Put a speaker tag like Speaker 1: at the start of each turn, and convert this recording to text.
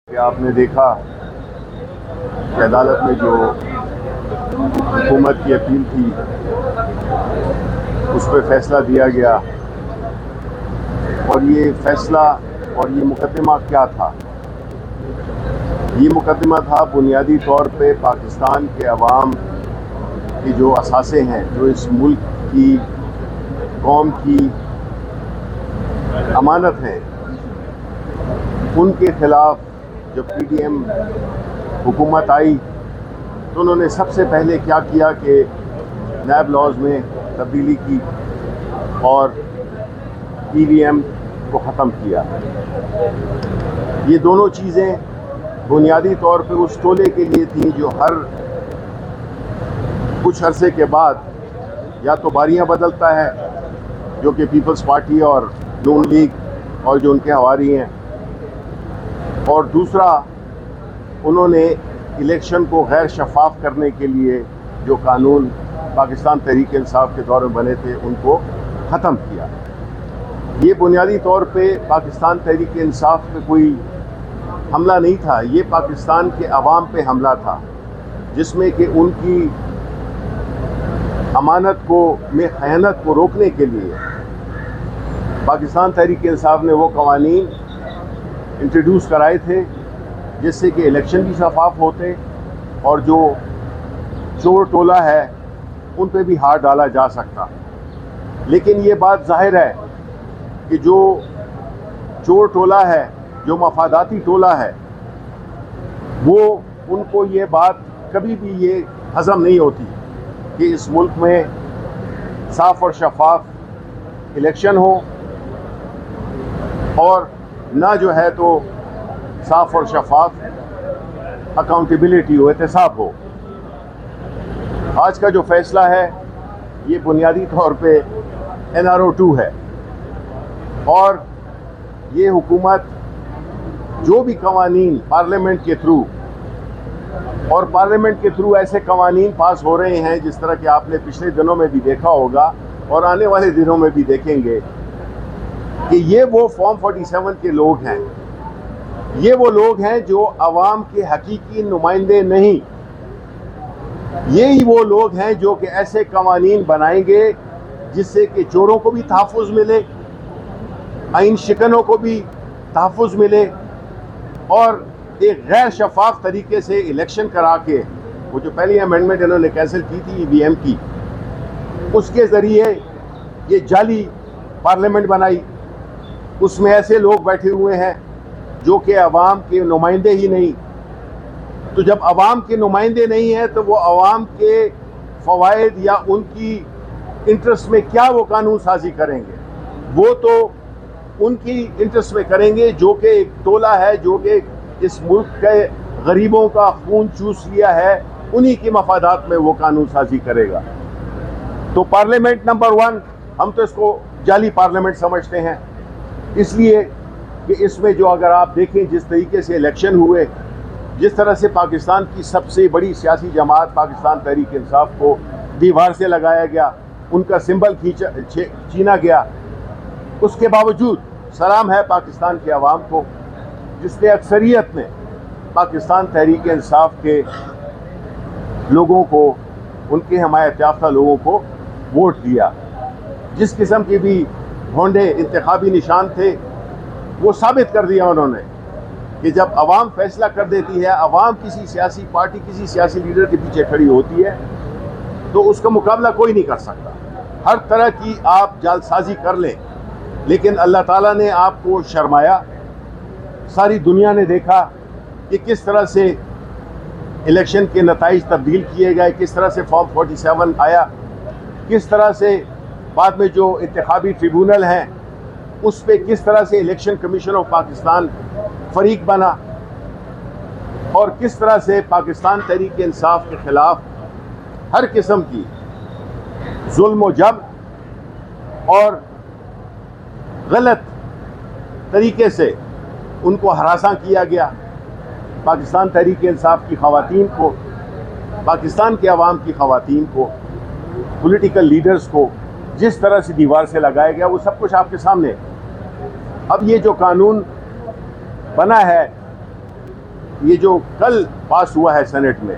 Speaker 1: कि आपने देखा कि अदालत में जो हुकूमत की अपील थी उस पर फैसला दिया गया और ये फैसला और ये मुकदमा क्या था। ये मुकदमा था बुनियादी तौर पे पाकिस्तान के अवाम की जो असासे हैं, जो इस मुल्क की कौम की अमानत हैं, उनके खिलाफ जब पीडीएम हुकूमत आई तो उन्होंने सबसे पहले क्या किया कि नैब लॉज में तब्दीली की और ईवीएम को ख़त्म किया। ये दोनों चीज़ें बुनियादी तौर पे उस टोले के लिए थी जो हर कुछ अरसे के बाद या तो बारियां बदलता है, जो कि पीपल्स पार्टी और नून लीग और जो उनके हवारी हैं, और दूसरा उन्होंने इलेक्शन को गैर शफाफ करने के लिए जो कानून पाकिस्तान तहरीक इंसाफ के दौर में बने थे उनको ख़त्म किया। ये बुनियादी तौर पे पाकिस्तान तहरीक इंसाफ पे कोई हमला नहीं था, ये पाकिस्तान के अवाम पे हमला था, जिसमें कि उनकी अमानत को में खयानत को रोकने के लिए पाकिस्तान तहरीक इंसाफ ने वो कवानीन इंट्रोड्यूस कराए थे जिससे कि इलेक्शन भी शफाफ होते और जो चोर टोला है उन पे भी हाथ डाला जा सकता। लेकिन ये बात जाहिर है कि जो चोर टोला है, जो मफादाती टोला है, वो उनको ये बात कभी भी ये हजम नहीं होती कि इस मुल्क में साफ और शफाफ इलेक्शन हो और ना जो है तो साफ और शफाफ अकाउंटेबिलिटी हो, एहतसाब हो। आज का जो फैसला है ये बुनियादी तौर पे NRO 2 है और ये हुकूमत जो भी कवानीन पार्लियामेंट के थ्रू और पार्लियामेंट के थ्रू ऐसे कवानीन पास हो रहे हैं जिस तरह कि आपने पिछले दिनों में भी देखा होगा और आने वाले दिनों में भी देखेंगे कि ये वो फॉर्म 47 के लोग हैं, ये वो लोग हैं जो अवाम के हकीकी नुमाइंदे नहीं, ये ही वो लोग हैं जो कि ऐसे कवानीन बनाएंगे जिससे कि चोरों को भी तहफ़्फ़ुज़ मिले, आइन शिकनों को भी तहफ़्फ़ुज़ मिले और एक गैर शफाफ तरीके से इलेक्शन करा के वो जो पहली अमेंडमेंट इन्होंने कैंसिल की थी ईवीएम की, उसके ज़रिए ये जाली पार्लियामेंट बनाई। उसमें ऐसे लोग बैठे हुए हैं जो कि अवाम के नुमाइंदे ही नहीं। तो जब अवाम के नुमाइंदे नहीं हैं तो वो अवाम के फ़वाइद या उनकी इंटरेस्ट में क्या वो कानून साजी करेंगे? वो तो उनकी इंटरेस्ट में करेंगे जो कि एक टोला है जो कि इस मुल्क के गरीबों का खून चूस लिया है, उन्हीं की मफादात में वो कानून साजी करेगा। तो पार्लियामेंट नंबर 1 हम तो इसको जाली पार्लियामेंट समझते हैं, इसलिए कि इसमें जो अगर आप देखें जिस तरीके से इलेक्शन हुए, जिस तरह से पाकिस्तान की सबसे बड़ी सियासी जमात पाकिस्तान तहरीक इंसाफ को दीवार से लगाया गया, उनका सिंबल छीना गया, उसके बावजूद सलाम है पाकिस्तान के अवाम को जिसने अक्सरियत ने पाकिस्तान तहरीक इंसाफ के लोगों को, उनके हमायत याफ्ता लोगों को वोट दिया। जिस किस्म के भी भोंडे इंतखाबी निशान थे वो साबित कर दिया उन्होंने कि जब अवाम फैसला कर देती है, अवाम किसी सियासी पार्टी, किसी सियासी लीडर के पीछे खड़ी होती है तो उसका मुकाबला कोई नहीं कर सकता। हर तरह की आप जालसाजी कर लें, लेकिन अल्लाह ताला ने आपको शर्माया। सारी दुनिया ने देखा कि किस तरह से इलेक्शन के नताइज तब्दील किए गए, किस तरह से फॉर्म 47 आया, किस तरह से बाद में जो इंतखाबी ट्रिब्यूनल हैं उस पर किस तरह से इलेक्शन कमीशन ऑफ पाकिस्तान फरीक बना और किस तरह से पाकिस्तान तहरीक इंसाफ के ख़िलाफ़ हर किस्म की जुल्म व जबर और गलत तरीके से उनको हरासा किया गया। पाकिस्तान तहरीक इंसाफ की ख़वातीन को, पाकिस्तान के अवाम की ख़वातीन को, पॉलिटिकल लीडर्स को जिस तरह से दीवार से लगाया गया वो सब कुछ आपके सामने। अब ये जो कानून बना है ये जो कल पास हुआ है सेनेट में,